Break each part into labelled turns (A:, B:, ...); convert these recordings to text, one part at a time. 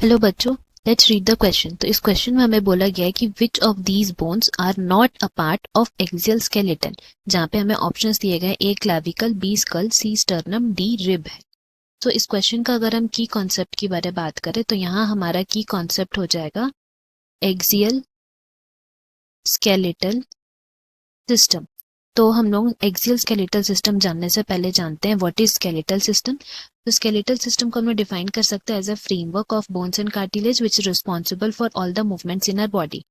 A: Hello बच्चों, let's read the question. तो इस क्वेश्चन में हमें बोला गया है कि which of these bones are not a part of axial skeleton, जहाँ पे हमें ऑप्शंस दिए गए A clavicle, B skull, C sternum, D rib है। तो इस क्वेश्चन का अगर हम की कॉन्सेप्ट की बारे में बात करें तो यहाँ हमारा की कॉन्सेप्ट हो जाएगा एक्सियल स्केलेटल सिस्टम। तो हम लोग एक्सियल स्केलेटल सिस्टम जानने से पहले जानते हैं व्हाट इज स्केलेटल सिस्टम। तो स्केलेटल सिस्टम को हम लोग डिफाइन कर सकते हैं as a framework of bones and cartilage which is responsible for all the movements in our body.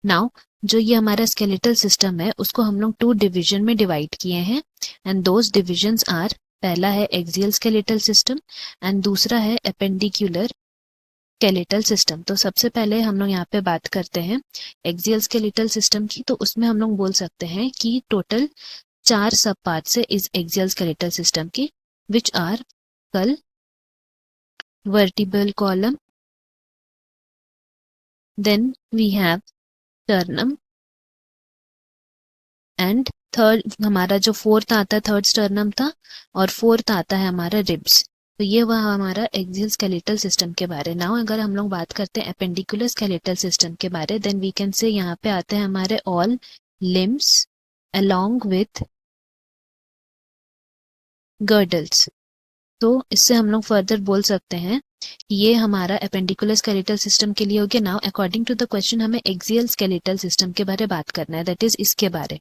A: Now जो ये हमारा स्केलेटल सिस्टम है उसको हम लोग 2 डिवीजन में डिवाइड किए हैं एंड दोज डिविजन्स आर, पहला है एक्सियल स्केलेटल सिस्टम एंड दूसरा है एपेंडिकुलर स्केलेटल सिस्टम। तो सबसे पहले हम लोग यहाँ पे बात करते हैं एक्सियल स्केलेटल सिस्टम की। तो उसमें हम लोग बोल सकते हैं कि टोटल 4 सब पार्ट्स है इस एक्सियल स्केलेटल सिस्टम की, which are skull, vertebral column, then we have sternum and third हमारा जो फोर्थ आता है, थर्ड स्टर्नम था, और फोर्थ आता है हमारा रिब्स। तो ये वह हमारा एक्सियल स्केलेटल सिस्टम के बारे। नाउ अगर हम लोग बात करते हैं एपेंडिकुलर स्केलेटल सिस्टम के बारे, देन वी कैन से यहाँ पे आते हैं हमारे all limbs along with girdles. तो इससे हम लोग फर्दर बोल सकते हैं कि ये हमारा एपेंडिकुलर स्केलेटल सिस्टम के लिए हो गया। Now according to the question हमें एक्सियल स्केलेटल सिस्टम के बारे बात करना है, दैट इज इसके बारे।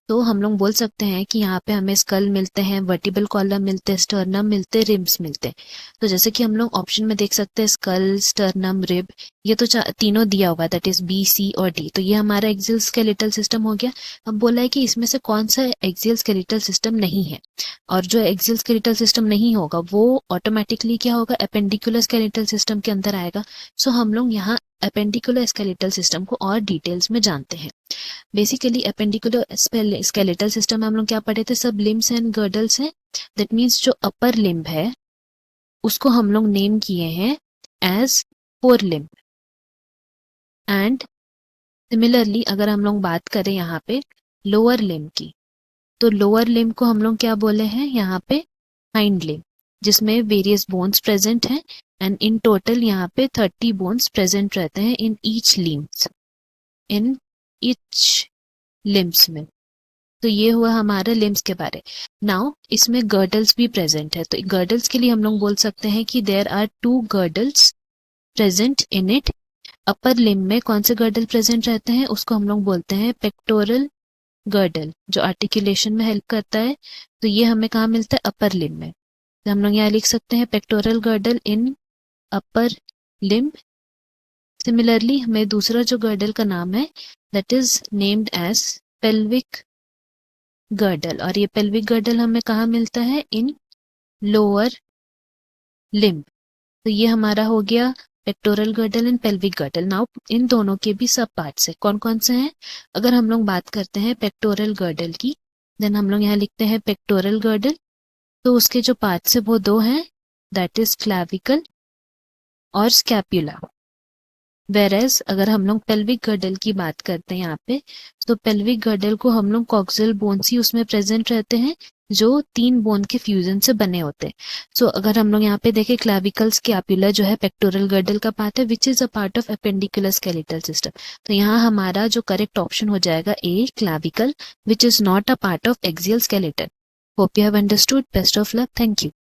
A: तो हम लोग बोल सकते हैं कि यहाँ पे हमें स्कल मिलते हैं, वर्टिब्रल कॉलम मिलते हैं, स्टर्नम मिलते हैं, रिब्स मिलते हैं। तो जैसे कि हम लोग ऑप्शन में देख सकते हैं स्कल, स्टर्नम, रिब, ये तो तीनों दिया हुआ, दैट इज बी, सी और डी। तो ये हमारा एक्सियल स्केलेटल सिस्टम हो गया। अब बोला है कि इसमें से कौन सा एक्सियल स्केलेटल सिस्टम नहीं है, और जो एक्सियल स्केलेटल सिस्टम नहीं होगा वो ऑटोमेटिकली क्या होगा, एपेंडिकुलर स्केलेटल सिस्टम के अंदर आएगा। सो हम लोग यहाँ एपेंडिकुलर स्केलेटल सिस्टम को और डिटेल्स में जानते हैं। बेसिकली एपेंडिकुलर स्केलेटल सिस्टम में हम लोग क्या पढ़े थे, सब लिम्स एंड गर्डल्स हैं। दैट मीन्स जो अपर लिम्ब है उसको हम लोग नेम किए हैं as forelimb. And similarly अगर हम लोग बात करें यहाँ पे लोअर लिम्ब की, तो लोअर लिम्ब को हम लोग क्या बोले हैं यहाँ पे, हाइंड लिम्ब, जिसमें वेरियस बोन्स प्रेजेंट हैं एंड इन टोटल यहाँ पे 30 बोन्स प्रेजेंट रहते हैं in each limbs, in each limbs में। तो ये हुआ हमारा लिम्स के बारे। नाउ इसमें गर्डल्स भी प्रेजेंट है। तो गर्डल्स के लिए हम लोग बोल सकते हैं कि there are 2 girdles present in it. Upper limb में कौन से गर्डल प्रेजेंट रहते हैं उसको हम लोग बोलते हैं पेक्टोरल गर्डल, जो आर्टिकुलेशन में हेल्प करता है। तो ये हमें कहाँ मिलता है, अपर लिम्ब में। तो हम लोग यहाँ लिख सकते हैं pectoral girdle in upper limb. Similarly हमें दूसरा जो गर्डल का नाम है that is named as pelvic girdle, और ये पेल्विक गर्डल हमें कहाँ मिलता है, इन लोअर लिम्ब। तो ये हमारा हो गया pectoral girdle and pelvic girdle. Now in दोनों के भी सब पार्ट्स है, कौन कौन से हैं। अगर हम लोग बात करते हैं पेक्टोरल गर्डल की, देन हम लोग यहाँ लिखते हैं पेक्टोरल गर्डल। तो उसके जो पार्ट्स है वो 2 हैं, दैट इज क्लैविकल और स्कैपुला। वेरेज अगर हम लोग पेल्विक गर्डल की बात करते हैं यहाँ पे, तो पेल्विक गर्डल को हम लोग कॉक्सियल बोन्स ही उसमें प्रेजेंट रहते हैं जो 3 बोन के फ्यूजन से बने होते हैं। सो अगर हम लोग यहाँ पे देखें क्लैविकल स्कैपुला जो है पेक्टोरल गर्डल का पार्ट है which is a part of appendicular skeletal system. तो यहाँ हमारा जो करेक्ट ऑप्शन हो जाएगा A clavicle, which is not a part of axial skeleton. Hope you have understood. Best of luck. Thank you.